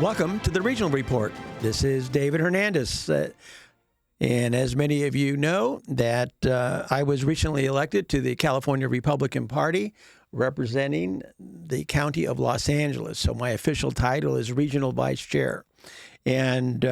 Welcome to the Regional Report. This is David Hernandez. And as many of you know, that I was recently elected to the California Republican Party representing the county of Los Angeles. So my official title is Regional Vice Chair. And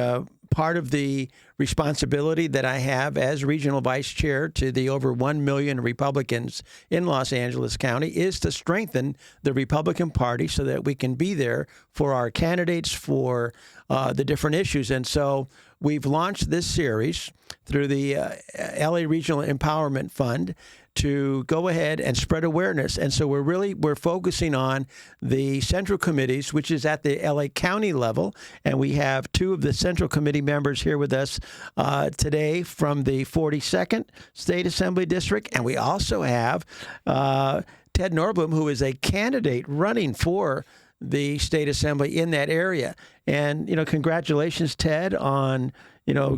part of the responsibility that I have as Regional Vice Chair to the over 1 million Republicans in Los Angeles County is to strengthen the Republican Party so that we can be there for our candidates for the different issues. And so we've launched this series through the LA Regional Empowerment Fund to go ahead and spread awareness. And so we're focusing on the central committees, which is at the LA County level. And we have two of the central committee members here with us today from the 42nd State Assembly District. And we also have Ted Norblum, who is a candidate running for the state assembly in that area. And, congratulations, Ted, on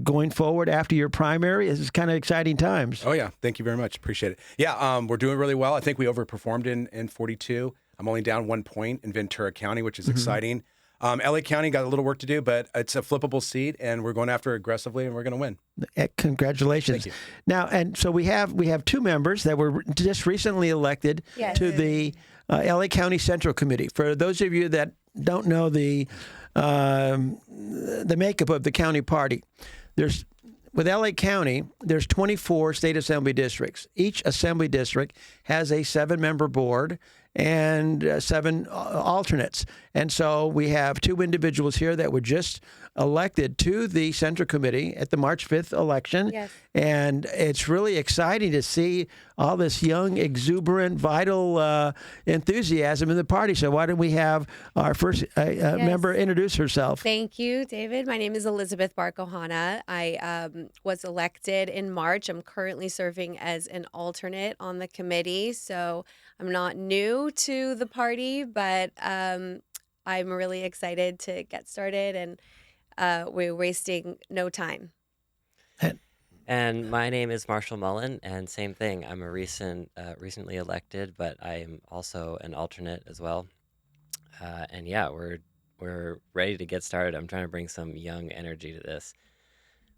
going forward after your primary. This is kind of exciting times. Oh, yeah. Thank you very much. Appreciate it. Yeah, we're doing really well. I think we overperformed in 42. I'm only down 1 point in Ventura County, which is exciting. LA County got a little work to do, but it's a flippable seat, and we're going after it aggressively, and we're going to win. Congratulations. Thank you. Now, and so we have two members that were just recently elected to the LA County Central Committee. For those of you that don't know the makeup of the county party, with LA County, there's 24 state assembly districts. Each assembly district has a 7-member board and 7 alternates. And so we have 2 individuals here that were just elected to the Central Committee at the March 5th election. Yes. And it's really exciting to see all this young, exuberant, vital enthusiasm in the party. So why don't we have our first member introduce herself? Thank you, David. My name is Elizabeth Barcohana. I was elected in March. I'm currently serving as an alternate on the committee. So I'm not new to the party, but I'm really excited to get started, and we're wasting no time. And my name is Marshall Mullen, and same thing. I'm a recently elected, but I'm also an alternate as well. And yeah, we're ready to get started. I'm trying to bring some young energy to this.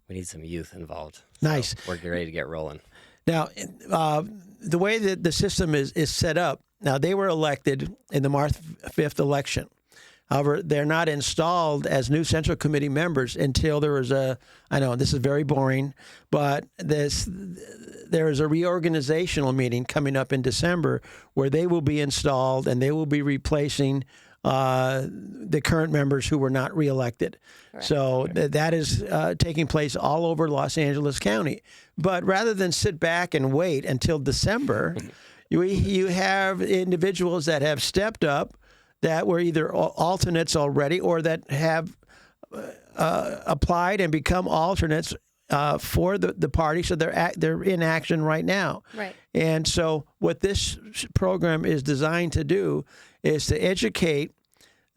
We need some youth involved. So Nice. We're ready to get rolling. Now, the way that the system is set up, now they were elected in the March 5th election. However, they're not installed as new Central Committee members until there is I know this is very boring, but there is a reorganizational meeting coming up in December where they will be installed and they will be replacing the current members who were not reelected. Correct. So that is taking place all over Los Angeles County. But rather than sit back and wait until December, you have individuals that have stepped up that were either alternates already or that have applied and become alternates for the party, so they're in action right now. Right. And so what this program is designed to do is to educate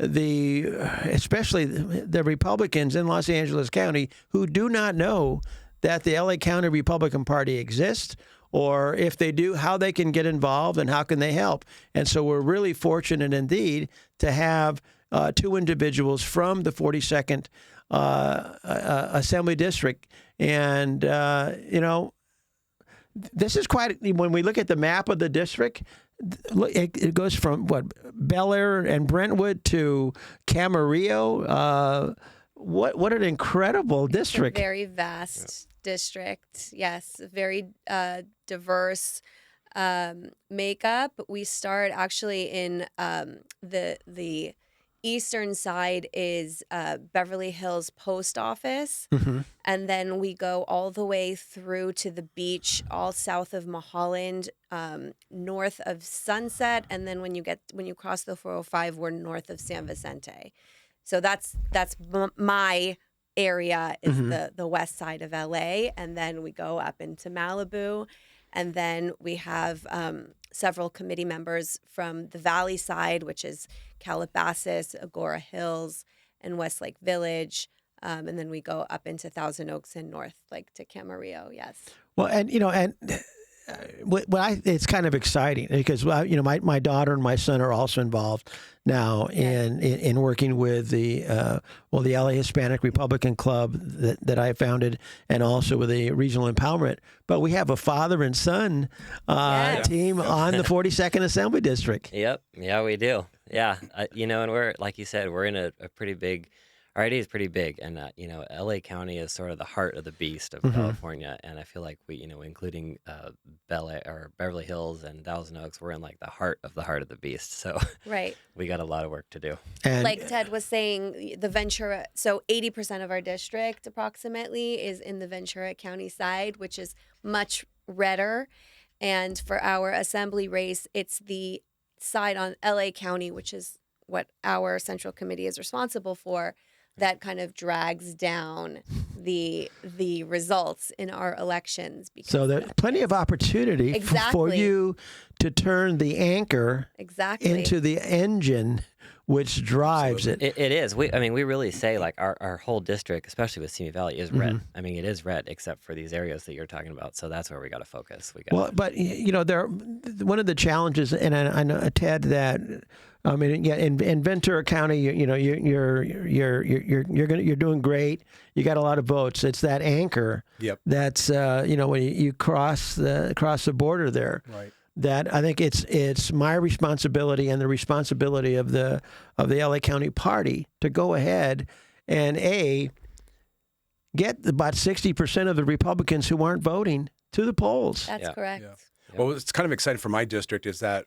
especially the Republicans in Los Angeles County who do not know that the LA County Republican Party exists, or if they do, how they can get involved and how can they help. And so we're really fortunate indeed to have 2 individuals from the 42nd Assembly District. And, this is when we look at the map of the district, it goes from, Bel Air and Brentwood to Camarillo. What an incredible district. It's a very vast district. Yes, very diverse makeup. We start actually in the eastern side is Beverly Hills Post Office, and then we go all the way through to the beach, all south of Mulholland, north of Sunset, and then when you cross the 405, we're north of San Vicente. So that's my area is the west side of LA, and then we go up into Malibu, and then we have several committee members from the Valley side, which is Calabasas, Agora Hills, and Westlake Village, and then we go up into Thousand Oaks and north, like to Camarillo. Yes. Well, and it's kind of exciting because my daughter and my son are also involved now in working with the LA Hispanic Republican Club that I founded, and also with the Regional Empowerment. But we have a father and son team on the 42nd Assembly District. Yep. Yeah, we do. Yeah. And we're, like you said, we're in a pretty big, our idea is pretty big. And, LA County is sort of the heart of the beast of California. And I feel like we, including Beverly Hills and Thousand Oaks, we're in like the heart of the beast. So Right. we got a lot of work to do. And Like Ted was saying, the Ventura, so 80% of our district approximately is in the Ventura County side, which is much redder. And for our assembly race, it's the side on LA County, which is what our central committee is responsible for, that kind of drags down the results in our elections. So there's plenty of opportunity for you to turn the anchor into the engine which drives it. It is. We really say like our whole district, especially with Simi Valley, is red. I mean, it is red except for these areas that you're talking about. So that's where we got to focus. But one of the challenges, and I know Ted that. In Ventura County, you're doing great. You got a lot of votes. It's that anchor. Yep. That's when you cross the border there. Right. That I think it's my responsibility and the responsibility of the LA County Party to go ahead and get about 60% of the Republicans who aren't voting to the polls. That's correct. Yeah. Well, what's kind of exciting for my district is that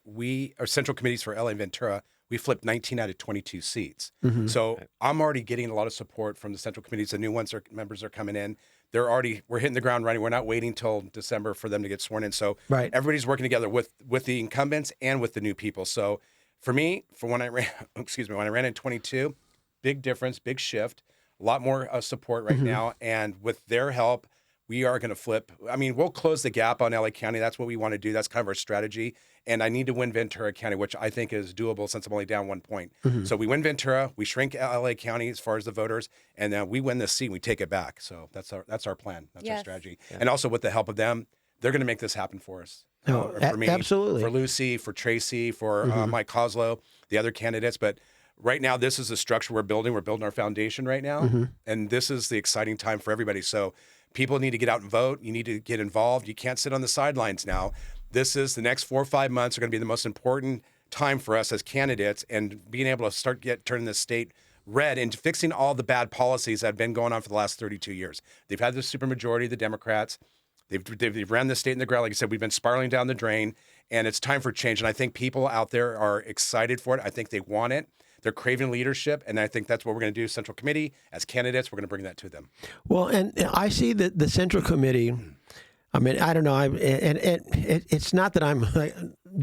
our central committees for LA and Ventura, we flipped 19 out of 22 seats. So I'm already getting a lot of support from the central committees. The new members are coming in. We're hitting the ground running. We're not waiting till December for them to get sworn in. So everybody's working together with the incumbents and with the new people. So for me, when I ran in 22, big difference, big shift, a lot more support right now. And with their help, we are going to flip. I mean, we'll close the gap on LA County. That's what we want to do. That's kind of our strategy. And I need to win Ventura County, which I think is doable since I'm only down 1 point. So we win Ventura, we shrink LA County as far as the voters, and then we win this seat and we take it back. So that's our plan. That's our strategy. Yeah. And also with the help of them, they're going to make this happen for us. For me, absolutely. For Lucy, for Tracy, for Mike Coslow, the other candidates. But right now, this is the structure we're building. We're building our foundation right now. And this is the exciting time for everybody. So people need to get out and vote. You need to get involved. You can't sit on the sidelines now. This is the next 4 or 5 months are going to be the most important time for us as candidates, and being able to start turning this state red and fixing all the bad policies that have been going on for the last 32 years. They've had the supermajority, the Democrats. They've ran the state in the ground. Like I said, we've been spiraling down the drain, and it's time for change. And I think people out there are excited for it. I think they want it. They're craving leadership, and I think that's what we're going to do. Central Committee, as candidates, we're going to bring that to them. Well, and I see that the Central Committee, I mean, I don't know, it's not that I'm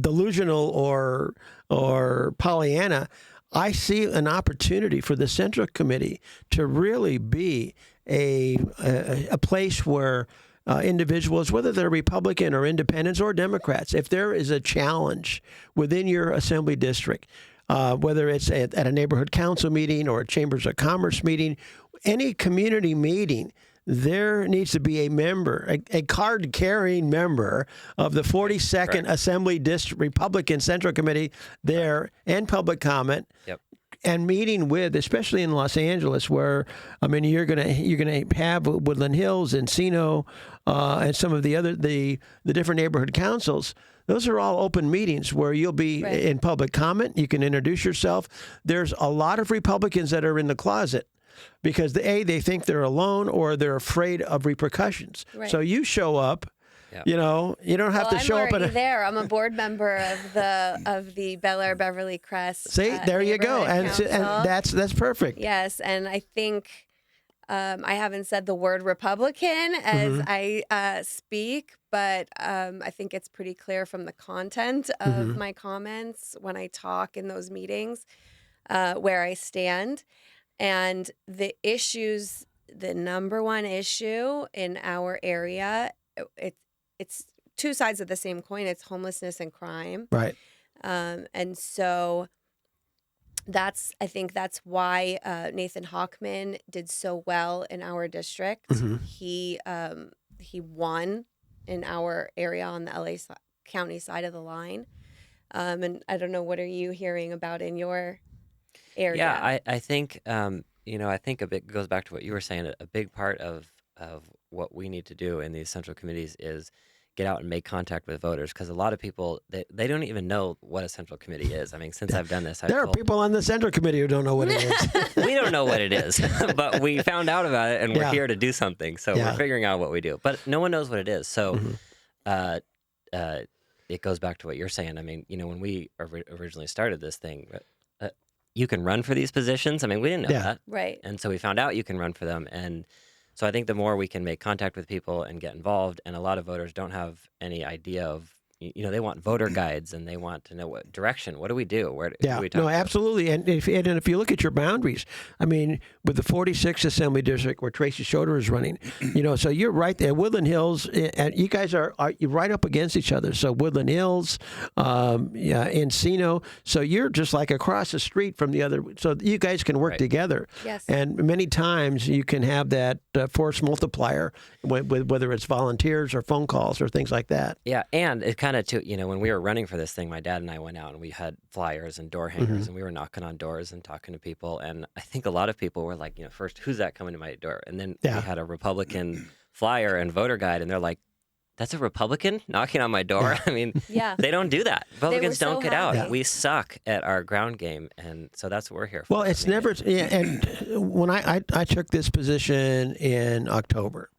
delusional or Pollyanna. I see an opportunity for the Central Committee to really be a place where individuals, whether they're Republican or Independents or Democrats, if there is a challenge within your assembly district, whether it's at a neighborhood council meeting or a Chambers of Commerce meeting, any community meeting, there needs to be a member, a card-carrying member of the 42nd Assembly District Republican Central Committee there, and public comment. Yep. And meeting with, especially in Los Angeles, where you're gonna have Woodland Hills, Encino, and some of the different neighborhood councils. Those are all open meetings where you'll be in public comment. You can introduce yourself. There's a lot of Republicans that are in the closet because they think they're alone or they're afraid of repercussions. Right. So you show up. Yep. You don't have to show up. I'm already there. I'm a board member of the Bel Air Beverly Crest. See, there you go, and that's perfect. Yes, and I think I haven't said the word Republican as I speak, but I think it's pretty clear from the content of my comments when I talk in those meetings where I stand, and the issues. The number one issue in our area, it's two sides of the same coin. It's homelessness and crime. Right. And so I think that's why Nathan Hochman did so well in our district. He won in our area on the County side of the line. And I don't know, what are you hearing about in your area? Yeah, I think I think a bit goes back to what you were saying. A big part of what we need to do in these central committees is get out and make contact with voters, because a lot of people they don't even know what a central committee is. I mean, since I've done this, There are people on the Central Committee who don't know what it is. we don't know what it is, but we found out about it, and we're Yeah. here to do something. So Yeah. we're figuring out what we do, but no one knows what it is. So it goes back to what you're saying. I mean, when we originally started this thing, you can run for these positions. I mean, we didn't know Yeah. that. Right. And so we found out you can run for them. And so I think the more we can make contact with people and get involved, and a lot of voters don't have any idea of, they want voter guides, and they want to know what direction, what do we do? Who Yeah, do we talk no, to? absolutely. And if you look at your boundaries, I mean, with the 46th Assembly District where Tracy Schroeder is running, so you're right there. Woodland Hills, and you guys are you're right up against each other. So Woodland Hills, Encino. So you're just like across the street from the other. So you guys can work Right. together. Yes. And many times you can have that force multiplier, with whether it's volunteers or phone calls or things like that. Yeah, and it kind of too, when we were running for this thing, my dad and I went out and we had flyers and door hangers, and we were knocking on doors and talking to people. And I think a lot of people were like, first, who's that coming to my door? And then Yeah. we had a Republican flyer and voter guide, and they're like, that's a Republican knocking on my door? I mean, Yeah. they don't do that. Republicans so don't get happy. out. We suck at our ground game, and so that's what we're here for. Well, it's I mean, never. Yeah, and when I took this position in October,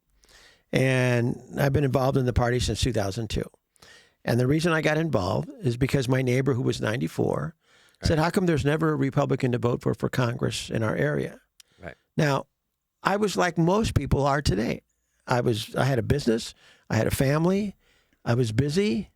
and I've been involved in the party since 2002. And the reason I got involved is because my neighbor, who was 94, said, "How come there's never a Republican to vote for Congress in our area?" Right. Now, I was like most people are today. I had a business, I had a family, I was busy.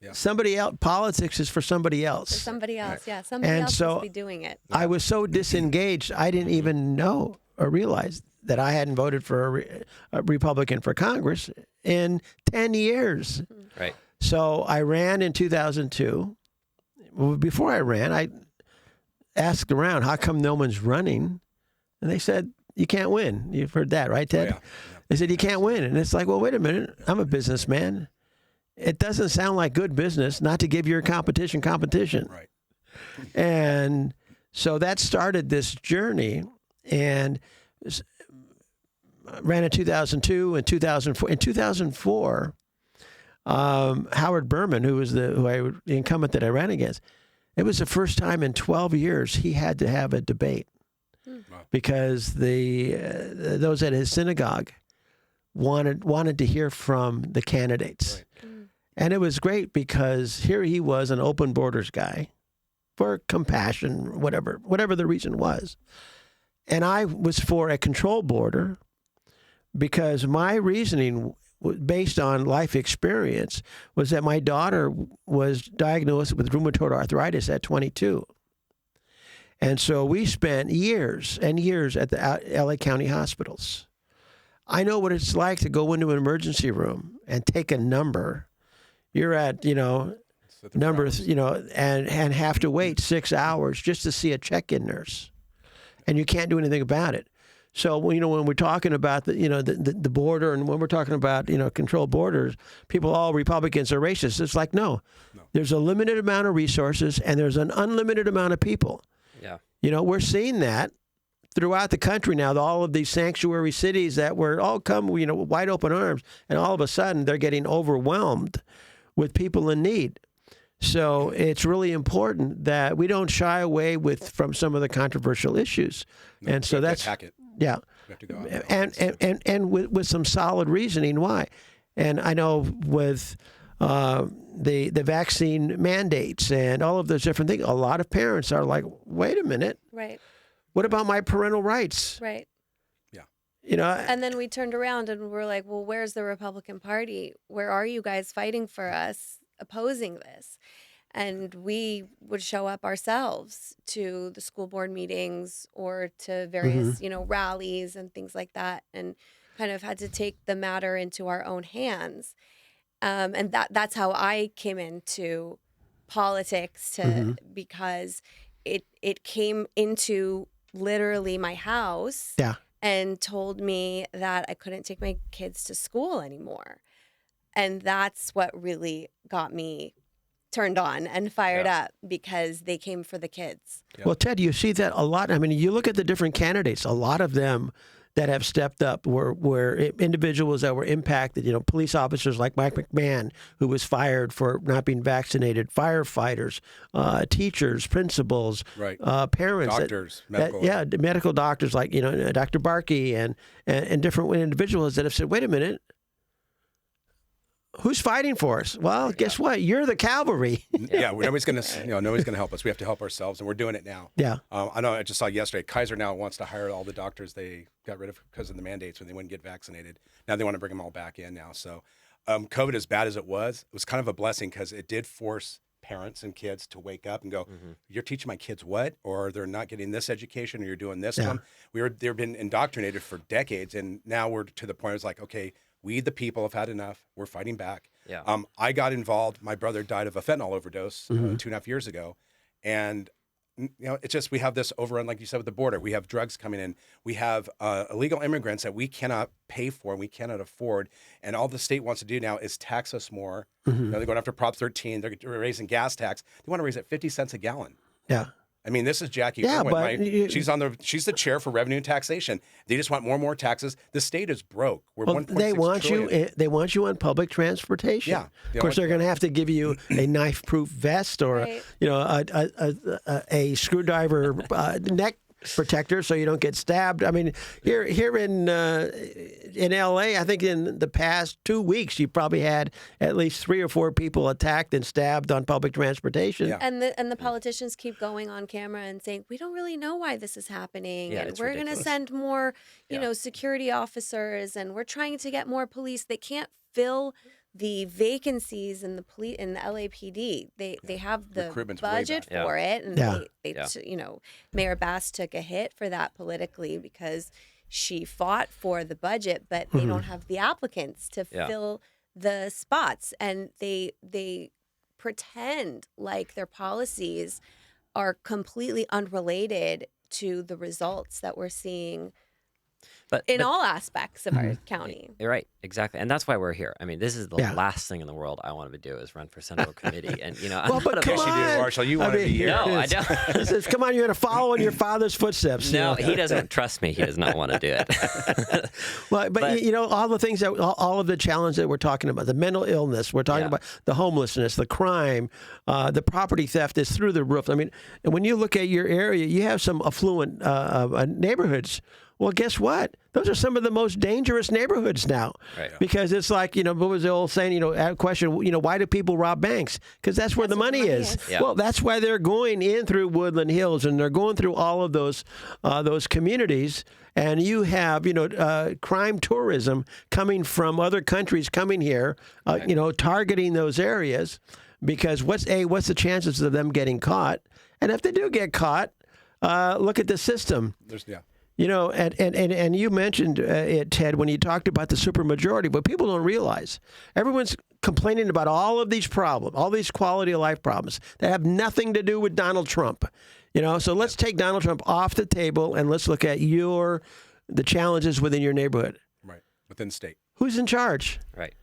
Yeah. Somebody else. Politics is for somebody For else. somebody else. Yeah. Somebody And else so must be doing it. I was so disengaged, I didn't even know or realize that I hadn't voted for a Republican for Congress in 10 years. Right. So I ran in 2002. Well, before I ran, I asked around, how come no one's running? And they said, you can't win. You've heard that, right, Ted? Oh, yeah. They said, you can't win. And it's like, well, wait a minute. I'm a businessman. It doesn't sound like good business not to give your competition. Right. And so that started this journey, and ran in 2002 and 2004. In 2004, Howard Berman, the incumbent that I ran against, it was the first time in 12 years he had to have a debate because those at his synagogue wanted to hear from the candidates. Right. And it was great because here he was, an open borders guy, for compassion, whatever the reason was. And I was for a control border because my reasoning, based on life experience, was that my daughter was diagnosed with rheumatoid arthritis at 22. And so we spent years and years at the LA County hospitals. I know what it's like to go into an emergency room and take a number. You're at, Sit there for numbers, hours. and have to wait 6 hours just to see a check-in nurse, and you can't do anything about it. So when we're talking about the border, and when we're talking about controlled borders, people, all Republicans are racist. It's like no, there's a limited amount of resources, and there's an unlimited amount of people. Yeah. We're seeing that throughout the country now. All of these sanctuary cities that were all come with wide open arms, and all of a sudden they're getting overwhelmed with people in need. So it's really important that we don't shy away from some of the controversial issues. No, And so we have to that's attack it. yeah, We have to go out and with some solid reasoning why. And I know with the vaccine mandates and all of those different things, a lot of parents are like, wait a minute, Right. what about my parental rights? Right. Yeah. And then we turned around and we're like, well, where's the Republican Party? Where are you guys fighting for us, opposing this? And we would show up ourselves to the school board meetings or to various, rallies and things like that, and kind of had to take the matter into our own hands. And that's how I came into politics, because it came into literally my house. Yeah. And told me that I couldn't take my kids to school anymore. And that's what really got me turned on and fired up, because they came for the kids. Well, Ted, you see that a lot. I mean, you look at the different candidates, a lot of them that have stepped up were individuals that were impacted. You know, police officers like Mike McMahon, who was fired for not being vaccinated, firefighters, teachers, principals, parents, doctors, medical doctors like, you know, Dr. Barkey and different individuals that have said, wait a minute, who's fighting for us? Well, guess what? You're the cavalry. Nobody's going to help us. We have to help ourselves, and we're doing it now. Yeah. I know. I just saw yesterday. Kaiser now wants to hire all the doctors they got rid of because of the mandates when they wouldn't get vaccinated. Now they want to bring them all back in now. So, COVID, as bad as it was kind of a blessing because it did force parents and kids to wake up and go, "You're teaching my kids what? Or they're not getting this education, or you're doing this to them." They've been indoctrinated for decades, and now we're to the point where it's like, okay. We, the people, have had enough. We're fighting back. Yeah. I got involved. My brother died of a fentanyl overdose 2.5 years ago. And, you know, it's just we have this overrun, like you said, with the border. We have drugs coming in. We have illegal immigrants that we cannot pay for and we cannot afford. And all the state wants to do now is tax us more. You know, they're going after Prop 13. They're raising gas tax. They want to raise it 50 cents a gallon. Yeah. I mean, this is Jackie Yeah, Irwin, but right? She's the chair for revenue and taxation. They just want more and more taxes. The state is broke. We're 1.6 trillion. They want you on public transportation. Yeah. Of course, they're going to have to give you a knife-proof vest or you know a screwdriver neck protector so you don't get stabbed. I mean, here in LA, I think in the past 2 weeks, you probably had at least 3 or 4 people attacked and stabbed on public transportation. Yeah. And the politicians keep going on camera and saying, we don't really know why this is happening. Yeah, And it's we're going to ridiculous. send more, you know, security officers, and we're trying to get more police. They can't fill the vacancies in the police in the LAPD. They have the Recruitment's way budget back. for it, and Yeah. you know, Mayor Bass took a hit for that politically because she fought for the budget, but they don't have the applicants to fill the spots, and they pretend like their policies are completely unrelated to the results that we're seeing But all aspects of our county. You're right, exactly, and that's why we're here. I mean, this is the last thing in the world I want to do is run for Central Committee, and you know, I'm Well, but not come about- Yes, you do, on. Marshall. You I want to mean, be here. No, I don't. It says, come on, you're going to follow in your father's footsteps. you No, know? he doesn't trust me. He does not want to do it. Well, but you know, all the things all of the challenge that we're talking about, the mental illness, we're talking about the homelessness, the crime, the property theft is through the roof. I mean, and when you look at your area, you have some affluent neighborhoods. Well, guess what? Those are some of the most dangerous neighborhoods now. Right. Because it's like, you know, what was the old saying, you know, question, you know, why do people rob banks? Because that's where the money is. Yeah. Well, that's why they're going in through Woodland Hills, and they're going through all of those communities. And you have, you know, crime tourism coming from other countries coming here, you know, targeting those areas. Because what's the chances of them getting caught? And if they do get caught, look at the system. You know, and you mentioned it, Ted, when you talked about the supermajority, but people don't realize everyone's complaining about all of these problems, all these quality of life problems that have nothing to do with Donald Trump. You know, so let's take Donald Trump off the table and let's look at the challenges within your neighborhood. Right, within the state. Who's in charge? Right.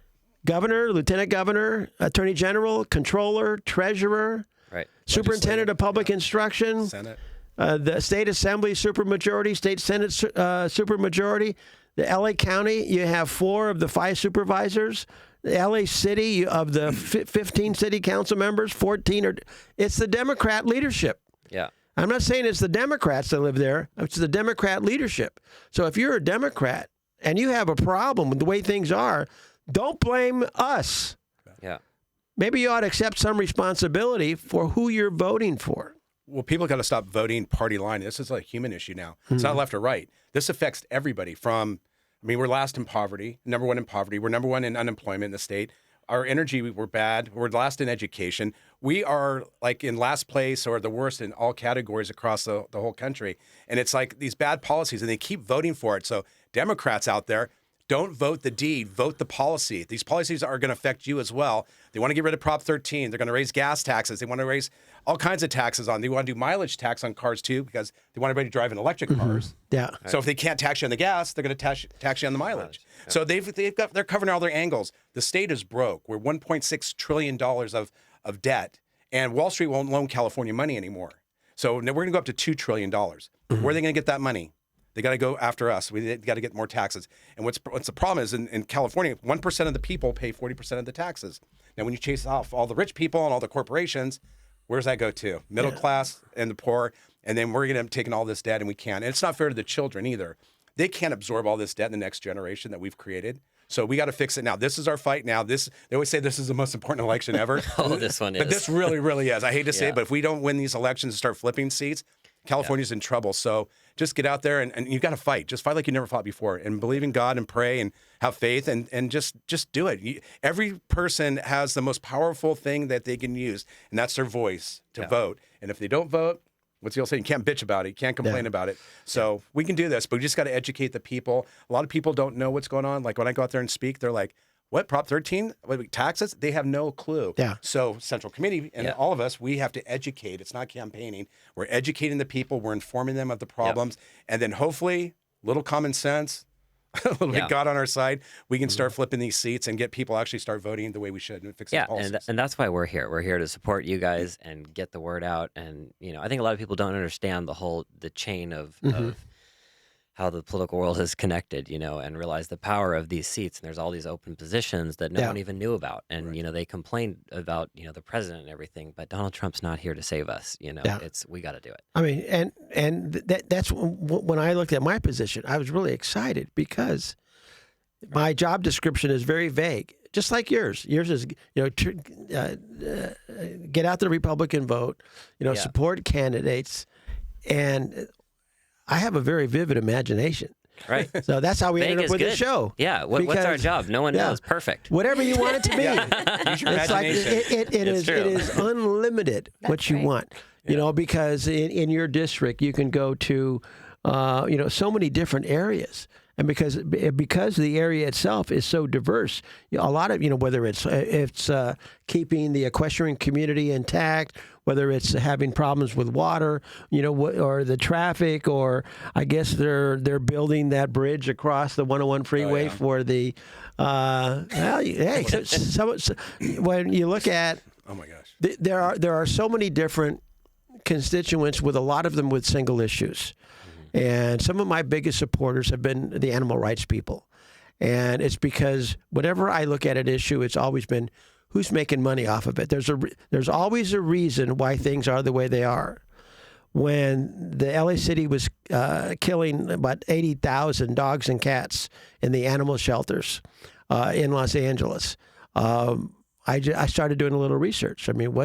Governor, lieutenant governor, attorney general, controller, treasurer, Right. superintendent of public instruction. Senate. The state assembly supermajority, state senate supermajority. The LA County, you have 4 of the 5 supervisors. The LA City, of the 15 city council members, 14 are. It's the Democrat leadership. Yeah. I'm not saying it's the Democrats that live there. It's the Democrat leadership. So if you're a Democrat and you have a problem with the way things are, don't blame us. Yeah. Maybe you ought to accept some responsibility for who you're voting for. Well, people got to stop voting party line. This is a human issue now. It's not left or right. This affects everybody we're last in poverty, number 1 in poverty. We're number 1 in unemployment in the state. Our energy, we're bad. We're last in education. We are like in last place or the worst in all categories across the whole country. And it's like these bad policies, and they keep voting for it. So Democrats out there, Don't vote the deed, vote the policy. These policies are going to affect you as well. They want to get rid of Prop 13. They're going to raise gas taxes. They want to raise all kinds of taxes on. They want to do mileage tax on cars too because they want everybody driving electric cars. Yeah. So if they can't tax you on the gas, they're going to tax you on the mileage. Yeah. So they're covering all their angles. The state is broke. We're $1.6 trillion of debt, and Wall Street won't loan California money anymore. So now we're going to go up to $2 trillion. Where are they going to get that money? They got to go after us. We got to get more taxes. And what's the problem is in California, 1% of the people pay 40% of the taxes. Now, when you chase off all the rich people and all the corporations, where does that go to? Middle class and the poor. And then we're going to end up taking all this debt, and we can't. And it's not fair to the children either. They can't absorb all this debt in the next generation that we've created. So we got to fix it now. This is our fight now. They always say this is the most important election ever. Oh, this one is. But this really, really is. I hate to say it, but if we don't win these elections and start flipping seats, California's in trouble. So just get out there and you got to fight. Just fight like you never fought before, and believe in God and pray and have faith and just do it. Every person has the most powerful thing that they can use, and that's their voice to vote. And if they don't vote, what's the old saying? You can't bitch about it. You can't complain about it. So we can do this, but we just got to educate the people. A lot of people don't know what's going on. Like when I go out there and speak, they're like, what, Prop 13? Taxes? They have no clue. Yeah. So Central Committee and all of us, we have to educate. It's not campaigning. We're educating the people. We're informing them of the problems. And then hopefully, little common sense, a little bit God on our side, we can start flipping these seats and get people actually start voting the way we should and fixing policies. And that's why we're here. We're here to support you guys and get the word out. And, I think a lot of people don't understand the chain of how the political world is connected, and realize the power of these seats. And there's all these open positions that no one even knew about. And, they complained about, the president and everything, but Donald Trump's not here to save us. We got to do it. I mean, that's when I looked at my position, I was really excited because my job description is very vague, just like yours. Yours is, get out the Republican vote, support candidates, and I have a very vivid imagination. Right. So that's how we ended up with this show. Yeah. What's our job? No one knows. Perfect. Whatever you want it to be. Use your It's like imagination. it is unlimited what you want. Because in your district you can go to so many different areas. And because the area itself is so diverse, a lot of whether it's keeping the equestrian community intact, whether it's having problems with water, or the traffic, or I guess they're building that bridge across the 101 freeway for the. When you look at, oh my gosh, there are so many different constituents, with a lot of them with single issues. And some of my biggest supporters have been the animal rights people. And it's because whenever I look at an issue, it's always been who's making money off of it. There's always a reason why things are the way they are. When the LA City was killing about 80,000 dogs and cats in the animal shelters in Los Angeles, I started doing a little research. I mean,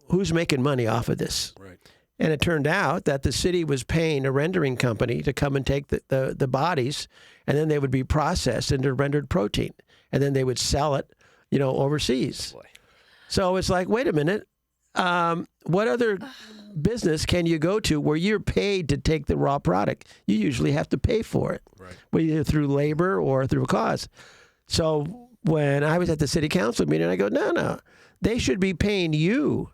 who's making money off of this? Right. And it turned out that the city was paying a rendering company to come and take the bodies, and then they would be processed into rendered protein, and then they would sell it, overseas. Boy. So it's like, wait a minute, what other business can you go to where you're paid to take the raw product? You usually have to pay for it, right, either through labor or through a cause. So when I was at the city council meeting, I go, no, they should be paying you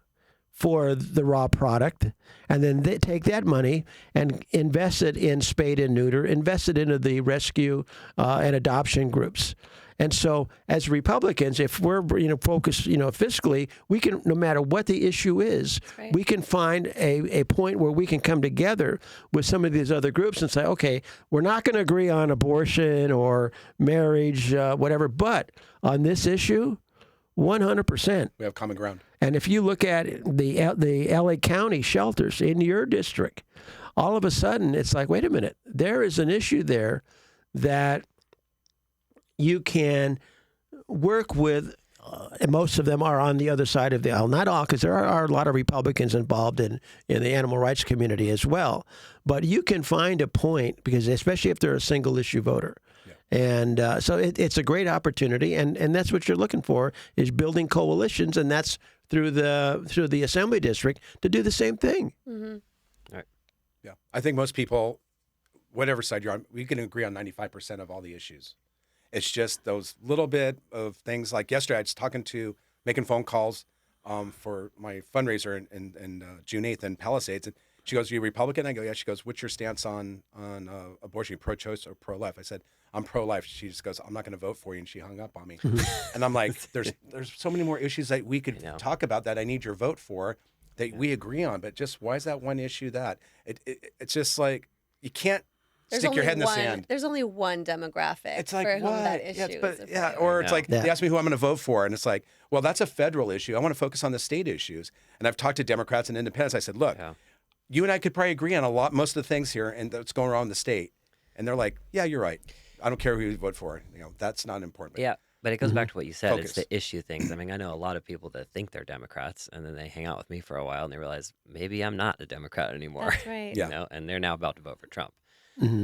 for the raw product, and then they take that money and invest it in spade and neuter, invest it into the rescue and adoption groups. And so as Republicans, if we're focused fiscally, we can, no matter what the issue is, we can find a point where we can come together with some of these other groups and say, okay, we're not going to agree on abortion or marriage, whatever, but on this issue, 100%. we have common ground. And if you look at the LA County shelters in your district, all of a sudden it's like, wait a minute, there is an issue there that you can work with. And most of them are on the other side of the aisle. Not all, because there are a lot of Republicans involved in the animal rights community as well. But you can find a point, because especially if they're a single issue voter. And so it's a great opportunity, and that's what you're looking for, is building coalitions, and that's through the assembly district to do the same thing. Mm-hmm. All right. Yeah, I think most people whatever side you're on, we can agree on 95% of all the issues. It's just those little bit of things. Like yesterday, I was making phone calls for my fundraiser in June 8th in Palisades. And she goes, "Are you Republican?" I go, "Yeah." She goes, "What's your stance on abortion, pro-choice or pro-life?" I said, "I'm pro-life." She just goes, "I'm not going to vote for you." And she hung up on me. And I'm like, there's so many more issues that we could talk about that I need your vote for that we agree on. But just why is that one issue that? It's just like you can't stick your head in the sand. There's only one demographic It's like, for whom what? that issue is a priority. Or it's like they ask me who I'm going to vote for, and it's like, well, that's a federal issue. I want to focus on the state issues. And I've talked to Democrats and independents. I said, look, you and I could probably agree on most of the things here and that's going on in the state. And they're like, yeah, you're right. I don't care who you vote for. That's not important. But it goes back to what you said. Focus. It's the issue things. I mean, I know a lot of people that think they're Democrats, and then they hang out with me for a while, and they realize maybe I'm not a Democrat anymore. That's right. And they're now about to vote for Trump.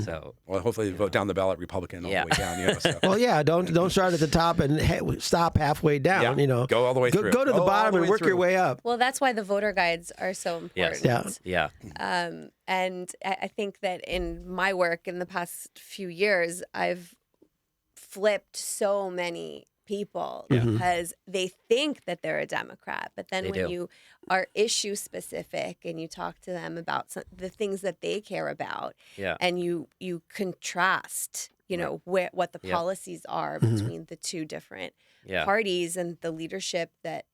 So, well, hopefully they vote down the ballot Republican all the way down. So. Well, yeah, don't start at the top and stop halfway down. Go all the way through. Go to the bottom and work your way up. Well, that's why the voter guides are so important. Yeah. And I think that in my work in the past few years, I've flipped so many people because they think that they're a Democrat, but then when you are issue specific and you talk to them about the things that they care about, and you contrast, what the policies are between the two different parties and the leadership that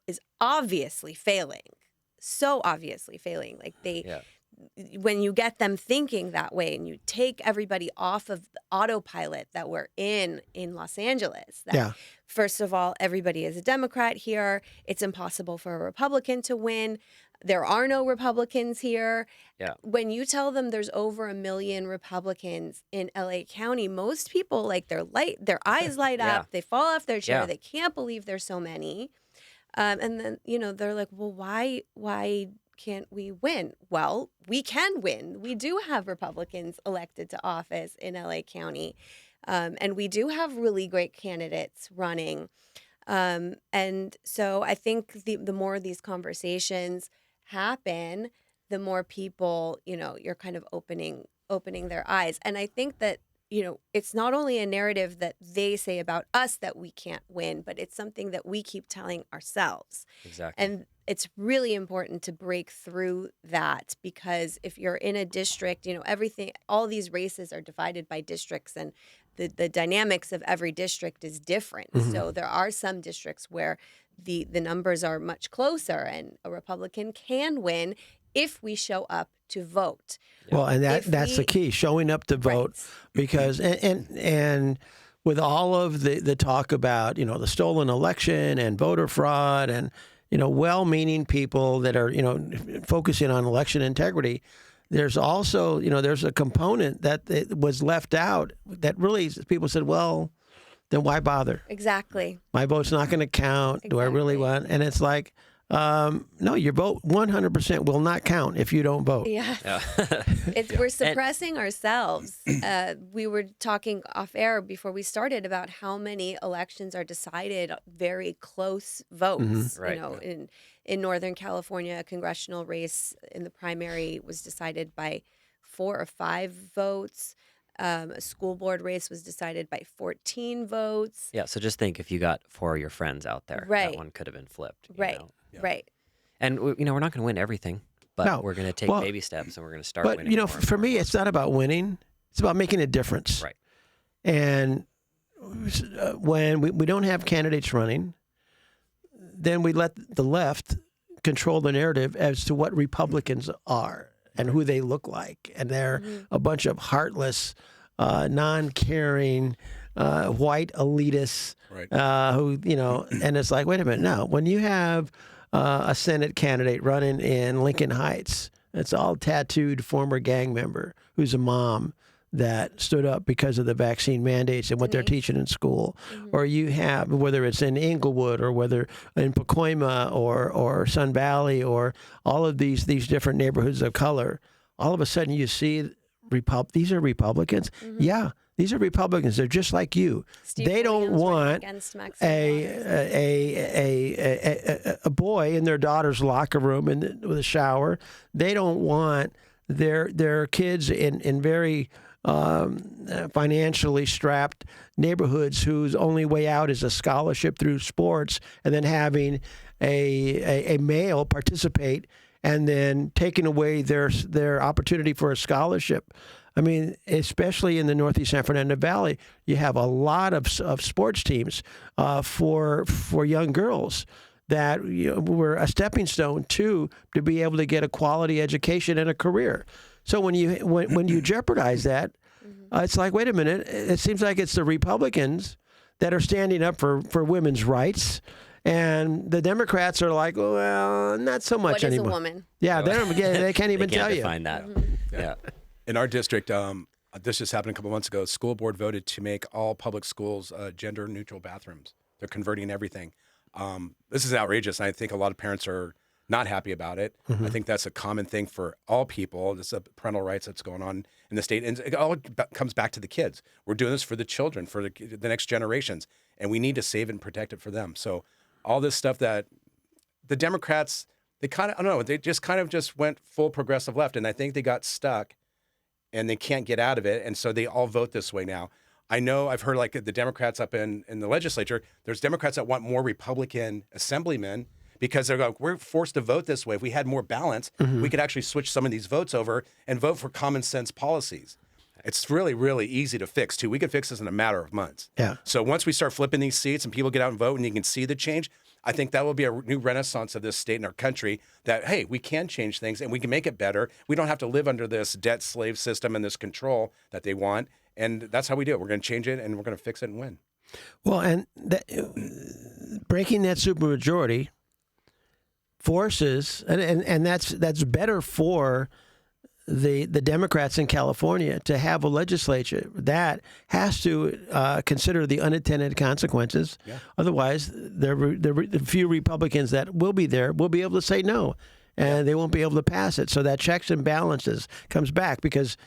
is obviously failing, so obviously failing, like when you get them thinking that way and you take everybody off of the autopilot that we're in Los Angeles, that first of all, everybody is a Democrat here. It's impossible for a Republican to win. There are no Republicans here. When you tell them there's over 1 million Republicans in LA County, most people, like, their eyes light up. They fall off their chair. They can't believe there's so many. And then, they're like, well, why can't we win? Well, we can win. We do have Republicans elected to office in LA County. And we do have really great candidates running. And so I think the more these conversations happen, the more people, you're kind of opening their eyes. And I think that, it's not only a narrative that they say about us that we can't win, but it's something that we keep telling ourselves. Exactly. And it's really important to break through that, because if you're in a district, all these races are divided by districts, and the dynamics of every district is different. So there are some districts where the numbers are much closer and a Republican can win if we show up to vote. Well, and that's the key, showing up to vote, because and with all of the talk about, the stolen election and voter fraud and, well-meaning people that are, focusing on election integrity, there's also, there's a component that was left out that really people said, well, then why bother? Exactly. My vote's not going to count. Exactly. Do I really want? And it's like, no, your vote 100% will not count if you don't vote. We're suppressing ourselves. We were talking off air before we started about how many elections are decided very close votes. In Northern California, a congressional race in the primary was decided by 4 or 5 votes. A school board race was decided by 14 votes. Yeah, so just think if you got 4 of your friends out there, that one could have been flipped. Right. And, we're not going to win everything, but we're going to take baby steps, and we're going to start winning. But, for me, it's not about winning. It's about making a difference. Right. And when we don't have candidates running, then we let the left control the narrative as to what Republicans are and who they look like. And they're a bunch of heartless, non-caring, white elitists who, and it's like, wait a minute, no. When you have a Senate candidate running in Lincoln Heights, it's all tattooed former gang member who's a mom that stood up because of the vaccine mandates and what they're teaching in school. Or you have, whether it's in Inglewood or whether in Pacoima or Sun Valley or all of these different neighborhoods of color, all of a sudden you see these are Republicans. Yeah, these are Republicans. They're just like you. They don't want a boy in their daughter's locker room with a shower. They don't want their kids in very financially strapped neighborhoods whose only way out is a scholarship through sports, and then having a male participate and then taking away their opportunity for a scholarship. I mean, especially in the Northeast San Fernando Valley, you have a lot of sports teams for young girls that were a stepping stone to be able to get a quality education and a career. So when you jeopardize that, it's like, wait a minute, it seems like it's the Republicans that are standing up for women's rights, and the Democrats are like, well, not so much anymore. What is a woman? Yeah, they can't even tell you. Define that. Yeah. In our district, this just happened a couple months ago. The school board voted to make all public schools gender-neutral bathrooms. They're converting everything. This is outrageous, and I think a lot of parents are not happy about it. I think that's a common thing for all people. This is parental rights that's going on in the state, and it all comes back to the kids. We're doing this for the children, for the next generations, and we need to save and protect it for them. So all this stuff that the Democrats, they kind of, I don't know, they just kind of just went full progressive left, and I think they got stuck, and they can't get out of it, and so they all vote this way now. I know I've heard like the Democrats up in the legislature, there's Democrats that want more Republican assemblymen because they're going, we're forced to vote this way. If we had more balance, we could actually switch some of these votes over and vote for common sense policies. It's really, really easy to fix, too. We could fix this in a matter of months. Yeah. So once we start flipping these seats and people get out and vote and you can see the change, I think that will be a new renaissance of this state and our country that, hey, we can change things and we can make it better. We don't have to live under this debt slave system and this control that they want. And that's how we do it. We're going to change it and we're going to fix it and win. Well, and breaking that supermajority forces, and that's better for the Democrats in California to have a legislature that has to consider the unintended consequences. Yeah. Otherwise, the few Republicans that will be there will be able to say no, and they won't be able to pass it. So that checks and balances comes back because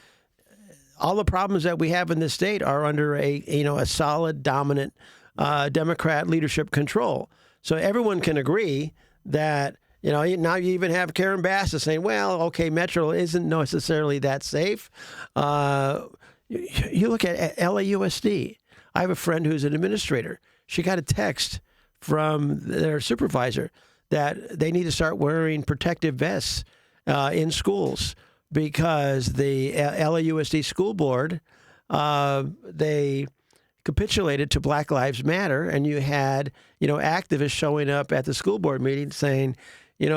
all the problems that we have in this state are under a solid, dominant Democrat leadership control. So everyone can agree that, now you even have Karen Bass saying, well, okay, Metro isn't necessarily that safe. You look at LAUSD. I have a friend who's an administrator. She got a text from their supervisor that they need to start wearing protective vests in schools because the LAUSD school board, they capitulated to Black Lives Matter, and you had, activists showing up at the school board meeting saying,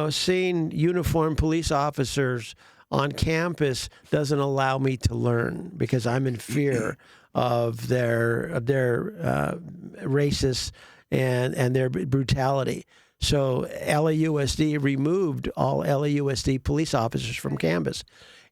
seeing uniformed police officers on campus doesn't allow me to learn because I'm in fear of their racist and their brutality. So LAUSD removed all LAUSD police officers from campus.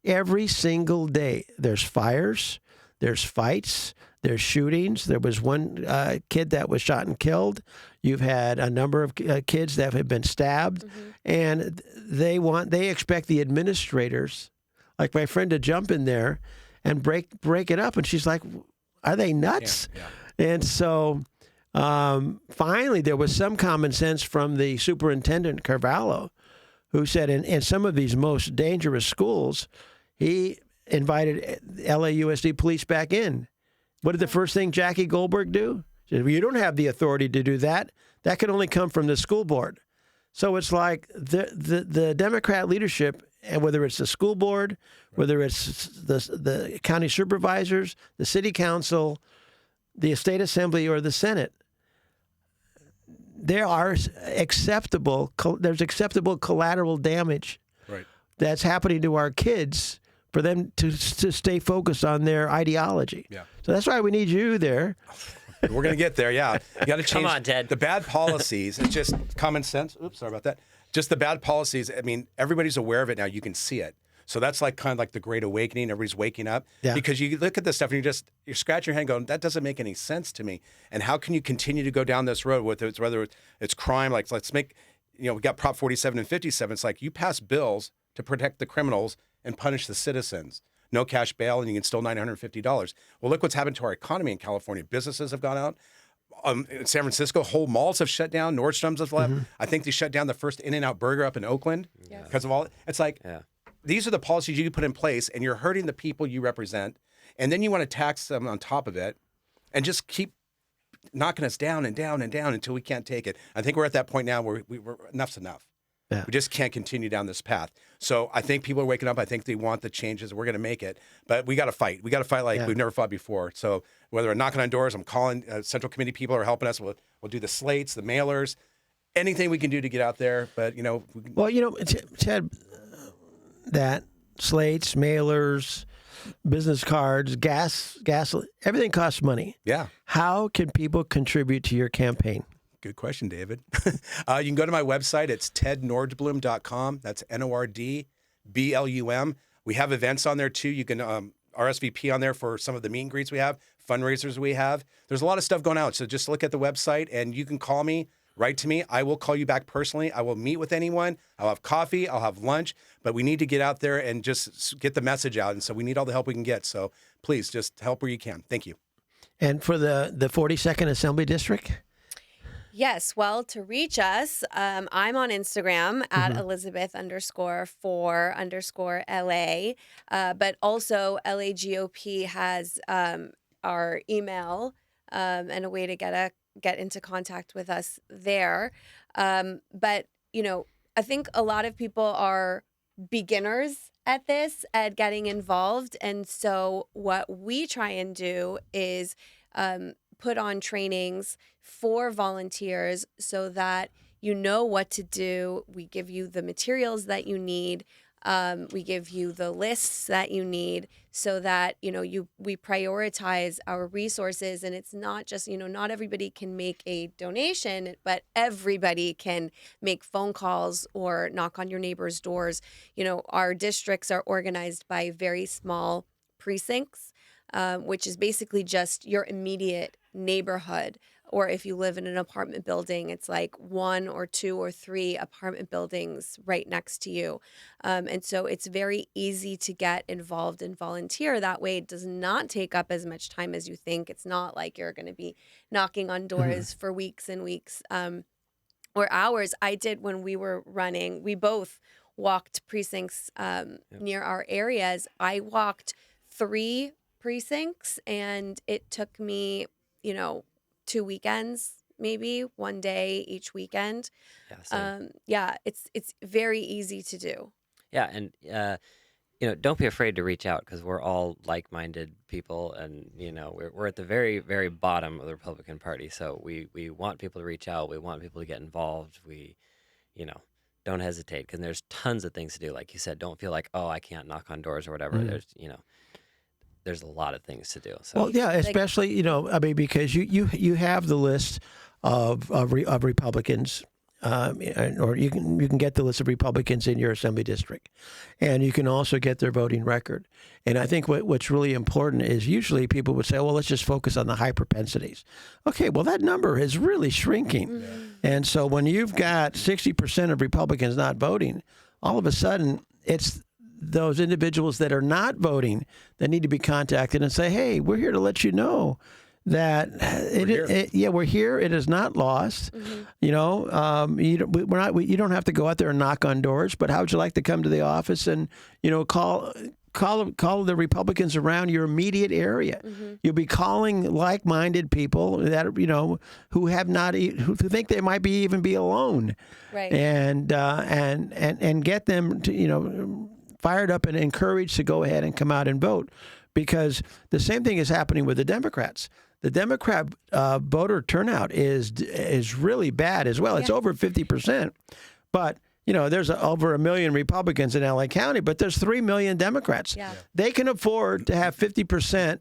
Every single day, there's fires, there's fights, there's shootings. There was one kid that was shot and killed. You've had a number of kids that have been stabbed, and they expect the administrators, like my friend, to jump in there and break it up. And she's like, "Are they nuts?" Yeah. And so finally, there was some common sense from the superintendent Carvalho, who said in some of these most dangerous schools, he invited LAUSD police back in. What did the first thing Jackie Goldberg do? She said, well, you don't have the authority to do that. That can only come from the school board. So it's like the Democrat leadership, and whether it's the school board, whether it's the county supervisors, the city council, the state assembly, or the Senate, there's acceptable collateral damage that's happening to our kids for them to stay focused on their ideology. Yeah. So that's why we need you there. We're going to get there, yeah. You got to change Come on, Ted. The bad policies. It's just common sense. Oops, sorry about that. Just the bad policies. I mean, everybody's aware of it now. You can see it. So that's like kind of like the Great Awakening. Everybody's waking up because you look at this stuff and you scratch your head going, that doesn't make any sense to me. And how can you continue to go down this road with it, whether it's crime, like let's make, we got Prop 47 and 57. It's like you pass bills to protect the criminals and punish the citizens. No cash bail, and you can steal $950. Well, look what's happened to our economy in California. Businesses have gone out. In San Francisco, whole malls have shut down. Nordstrom's has left. I think they shut down the first In-N-Out Burger up in Oakland because of all. It's like, these are the policies you put in place, and you're hurting the people you represent, and then you want to tax them on top of it, and just keep knocking us down and down and down until we can't take it. I think we're at that point now where we're enough's enough. Yeah. We just can't continue down this path. So I think people are waking up. I think they want the changes. We're going to make it, but we got to fight. We got to fight like we've never fought before. So whether we're knocking on doors, I'm calling Central Committee people are helping us. We'll do the slates, the mailers, anything we can do to get out there. But Well, Chad, that slates, mailers, business cards, gas, everything costs money. Yeah. How can people contribute to your campaign? Good question, David. You can go to my website. It's tednordblum.com. That's NORDBLUM. We have events on there too. You can RSVP on there for some of the meet and greets we have, fundraisers we have. There's a lot of stuff going out. So just look at the website and you can call me, write to me. I will call you back personally. I will meet with anyone. I'll have coffee. I'll have lunch. But we need to get out there and just get the message out. And so we need all the help we can get. So please just help where you can. Thank you. And for the 42nd Assembly District? Yes. Well, to reach us, I'm on Instagram at Elizabeth_4_LA. But also LAGOP has our email and a way to get into contact with us there. But, I think a lot of people are beginners at this, at getting involved. And so what we try and do is put on trainings for volunteers so that you know what to do. We give you the materials that you need. We give you the lists that you need so that, we prioritize our resources. And it's not just, not everybody can make a donation, but everybody can make phone calls or knock on your neighbor's doors. Our districts are organized by very small precincts, which is basically just your immediate neighborhood. Or if you live in an apartment building, it's like 1 or 2 or 3 apartment buildings right next to you. And so it's very easy to get involved and volunteer. That way it does not take up as much time as you think. It's not like you're going to be knocking on doors for weeks and weeks or hours. I did when we were running. We both walked precincts near our areas. I walked 3 precincts and it took me, 2 weekends, maybe 1 day each weekend. It's very easy to do. Yeah, and don't be afraid to reach out because we're all like-minded people, and we're at the very, very bottom of the Republican Party. So we want people to reach out. We want people to get involved. We, don't hesitate because there's tons of things to do. Like you said, don't feel like, oh, I can't knock on doors or whatever. There's a lot of things to do. So. Well, yeah, especially because you have the list of Republicans, or you can get the list of Republicans in your assembly district, and you can also get their voting record. And I think what's really important is usually people would say, well, let's just focus on the high propensities. Okay, well that number is really shrinking, and so when you've got 60% of Republicans not voting, all of a sudden it's those individuals that are not voting that need to be contacted and say, hey, we're here to let you know that we're here. It is not lost. You don't have to go out there and knock on doors, but how would you like to come to the office and, call the Republicans around your immediate area. You'll be calling like-minded people that, who have not, who think they might even be alone. Right. And get them to, fired up and encouraged to go ahead and come out and vote, because the same thing is happening with the Democrats. The Democrat voter turnout is really bad as well. It's over 50%, but there's over 1 million Republicans in LA County, but there's 3 million Democrats. Yeah. They can afford to have 50%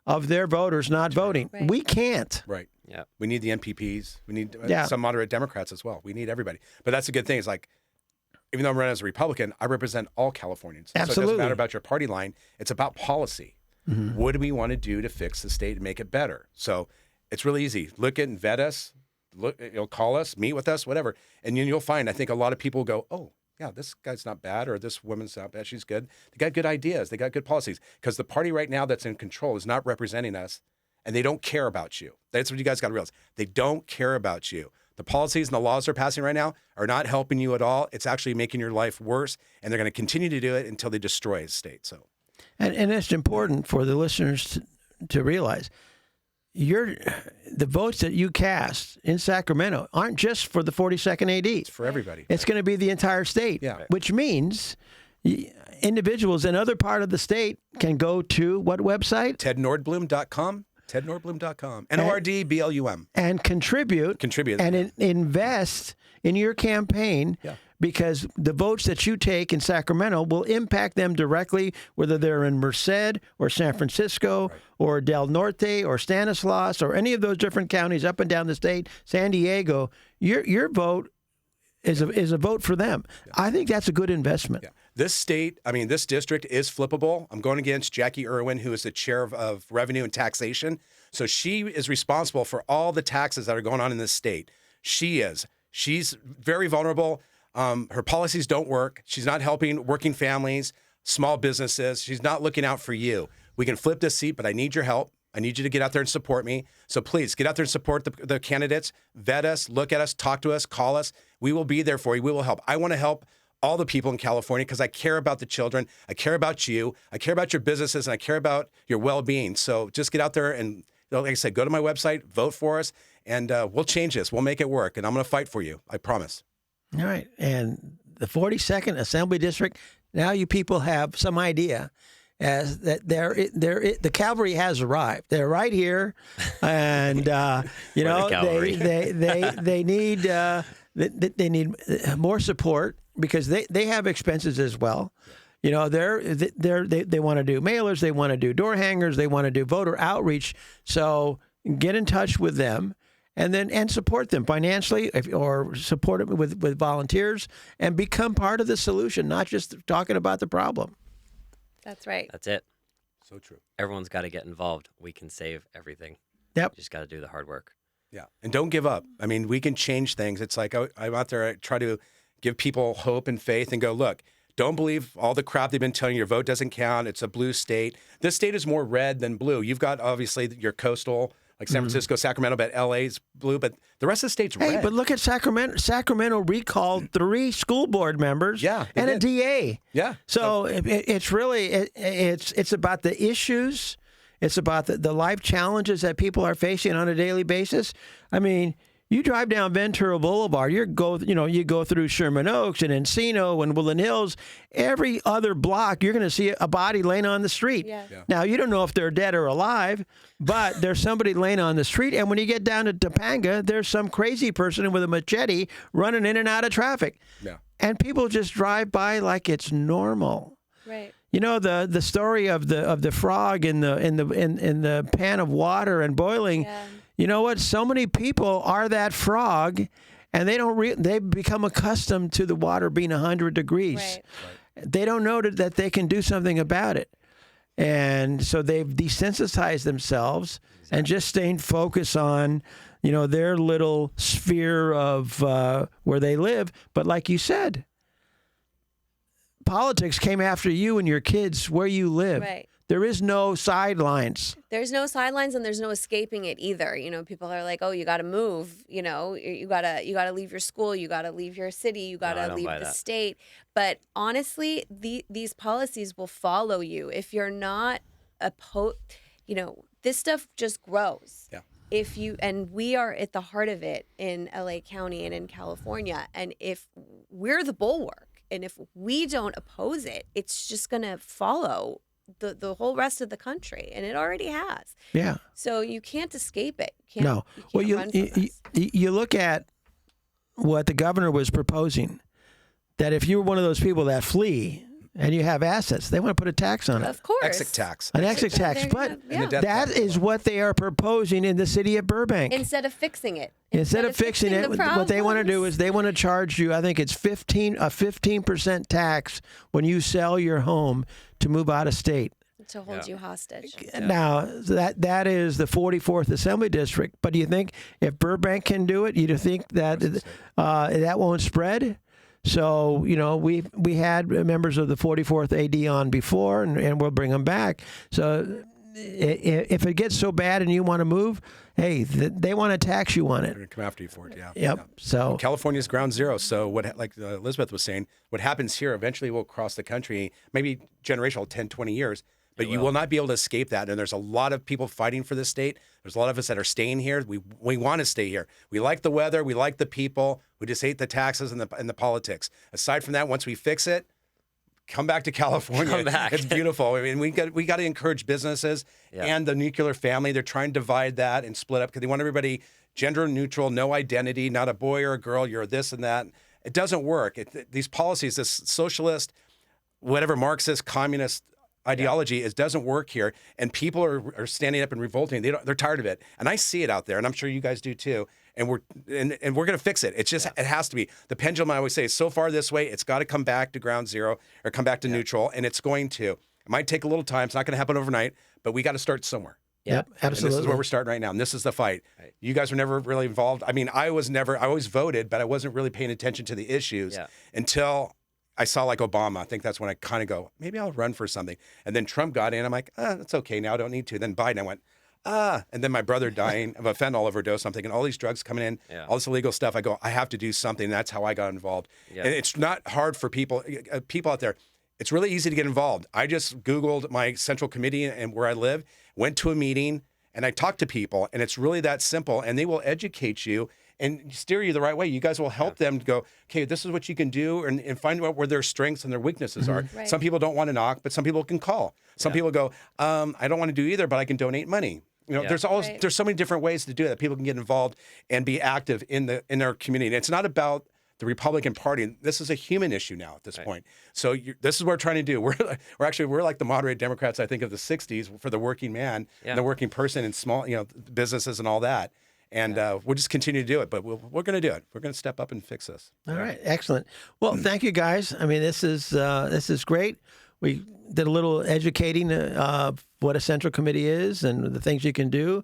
of their voters not voting. Right. We can't. Right. Yeah. We need the MPPs. We need some moderate Democrats as well. We need everybody. But that's a good thing. It's like, even though I'm running as a Republican, I represent all Californians. Absolutely. So it doesn't matter about your party line. It's about policy. What do we want to do to fix the state and make it better? So it's really easy. Look at and vet us. Call us, meet with us, whatever. And you'll find, I think a lot of people go, oh, yeah, this guy's not bad, or this woman's not bad. She's good. They got good ideas. They got good policies. Because the party right now that's in control is not representing us, and they don't care about you. That's what you guys got to realize. They don't care about you. The policies and the laws they're passing right now are not helping you at all. It's actually making your life worse, and they're going to continue to do it until they destroy a state. So, and it's important for the listeners to realize the votes that you cast in Sacramento aren't just for the 42nd AD. it's for everybody. It's going to be the entire state, Yeah. which means individuals in other part of the state can go to what website? TedNordblum.com. TedNordblum.com. NORDBLUM. And contribute. And invest in your campaign. Yeah. Because the votes that you take in Sacramento will impact them directly, whether they're in Merced or San Francisco or Del Norte or Stanislaus or any of those different counties up and down the state, San Diego. Your vote is a vote for them. Yeah. I think that's a good investment. Yeah. This district is flippable. I'm going against Jackie Irwin, who is the chair of revenue and taxation. So she is responsible for all the taxes that are going on in this state. She's very vulnerable. Her policies don't work. She's not helping working families, small businesses. She's not looking out for you. We can flip this seat, but I need your help. I need you to get out there and support me. So please get out there and support the candidates. Vet us, look at us, talk to us, call us. We will be there for you. We will help. I want to help all the people in California because I care about the children. I care about you. I care about your businesses, and I care about your well-being. So just get out there and, like I said, go to my website, vote for us, and we'll change this. We'll make it work, and I'm going to fight for you. I promise. All right. And the 42nd Assembly District, now you people have some idea as that the cavalry has arrived. They're right here, and they need more support because they have expenses as well. You know, they want to do mailers, they want to do door hangers, they want to do voter outreach. So get in touch with them. And support them financially or support them with volunteers and become part of the solution, not just talking about the problem. That's right. That's it. So true. Everyone's got to get involved. We can save everything. Yep. You just got to do the hard work. Yeah. And don't give up. I mean, we can change things. It's like I'm out there, I try to give people hope and faith and go, look, don't believe all the crap they've been telling you. Your vote doesn't count. It's a blue state. This state is more red than blue. You've got, obviously, your coastal like San Francisco, Sacramento, but LA's blue, but the rest of the state's red. Hey, but look at Sacramento. Sacramento recalled 3 school board members and a DA. Yeah. So it's really, it's about the issues. It's about the life challenges that people are facing on a daily basis. I mean, you drive down Ventura Boulevard, you go through Sherman Oaks and Encino and Woodland Hills. Every other block, you're going to see a body laying on the street. Yeah. Now, you don't know if they're dead or alive, but there's somebody laying on the street. And when you get down to Topanga, there's some crazy person with a machete running in and out of traffic. Yeah. And people just drive by like it's normal. Right. You know, the story of the frog in the pan of water and boiling. Yeah. You know what? So many people are that frog, and they become accustomed to the water being 100 degrees. Right. They don't know that they can do something about it. And so they've desensitized themselves and just staying focused on, their little sphere of where they live. But like you said, politics came after you and your kids where you live. Right. There is no sidelines. There's no sidelines and there's no escaping it either. People are like, "Oh, you got to move. You got to leave your school. You got to leave your city. You got to leave the state." But honestly, these policies will follow you if you're not this stuff just grows. Yeah. And we are at the heart of it in LA County and in California. And if we're the bulwark, and if we don't oppose it, it's just going to follow the whole rest of the country, and it already has. Yeah. So you can't escape it. No. You can't run from this. You look at what the governor was proposing, that if you're one of those people that flee and you have assets, they want to put a tax on it. Of course. Exit tax. An exit tax. But that is what they are proposing in the city of Burbank. Instead of fixing it. Instead of fixing it, what they want to do is they want to charge you, I think it's a 15% tax when you sell your home to move out of state. To hold you hostage. Now, that is the 44th Assembly District. But do you think if Burbank can do it, you think that that won't spread? So, we had members of the 44th AD on before, and we'll bring them back. So if it gets so bad and you want to move, hey, they want to tax you on They're it. going to come after you for it. Yeah. Yep. Yeah. So California's ground zero. So what, like Elizabeth was saying, what happens here eventually will cross the country, maybe generational 10, 20 years, but you will not be able to escape that. And there's a lot of people fighting for this state. There's a lot of us that are staying here. We want to stay here. We like the weather. We like the people. We just hate the taxes and the politics. Aside from that, once we fix it, come back to California. Come back. It's beautiful. I mean, we got to encourage businesses and the nuclear family. They're trying to divide that and split up because they want everybody gender neutral, no identity, not a boy or a girl. You're this and that. It doesn't work. These policies, this socialist, whatever Marxist, communist ideology, it doesn't work here. And people are standing up and revolting. They're tired of it. And I see it out there, and I'm sure you guys do too. And we're going to fix it. It's just it has to be. The pendulum, I always say, is so far this way. It's got to come back to ground zero or come back to neutral, and it's going to. It might take a little time. It's not going to happen overnight, but we got to start somewhere. Yep, absolutely. And this is where we're starting right now, and this is the fight. Right. You guys were never really involved. I mean, I always voted, but I wasn't really paying attention to the issues until I saw like Obama. I think that's when I kind of go, maybe I'll run for something. And then Trump got in. I'm like, that's okay now. I don't need to. Then Biden, I went, and then my brother dying of a fentanyl overdose. I'm thinking all these drugs coming in, all this illegal stuff. I go, I have to do something. And that's how I got involved. Yeah. And it's not hard for people out there. It's really easy to get involved. I just Googled my central committee and where I live, went to a meeting, and I talked to people. And it's really that simple. And they will educate you and steer you the right way. You guys will help them to go, okay, this is what you can do, and find out where their strengths and their weaknesses are. Right. Some people don't want to knock, but some people can call. Some people go, I don't want to do either, but I can donate money. You know, there's so many different ways to do that. People can get involved and be active in their community. And it's not about the Republican Party. This is a human issue now at this point. So this is what we're trying to do. We're like the moderate Democrats, I think, of the '60s for the working man and the working person and small, businesses and all that. And we'll just continue to do it, but we're going to do it. We're going to step up and fix this. All right, excellent. Well, thank you guys. I mean, this is great. We did a little educating of what a central committee is and the things you can do.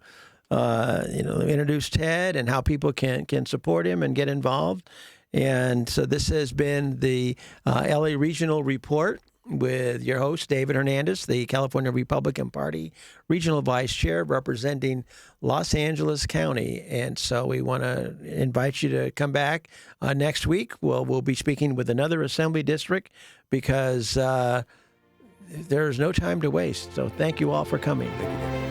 Introduce Ted and how people can support him and get involved. And so this has been the LA Regional Report with your host, David Hernandez, the California Republican Party Regional Vice Chair representing Los Angeles County. And so we want to invite you to come back next week. We'll be speaking with another assembly district because there's no time to waste. So thank you all for coming. Thank you.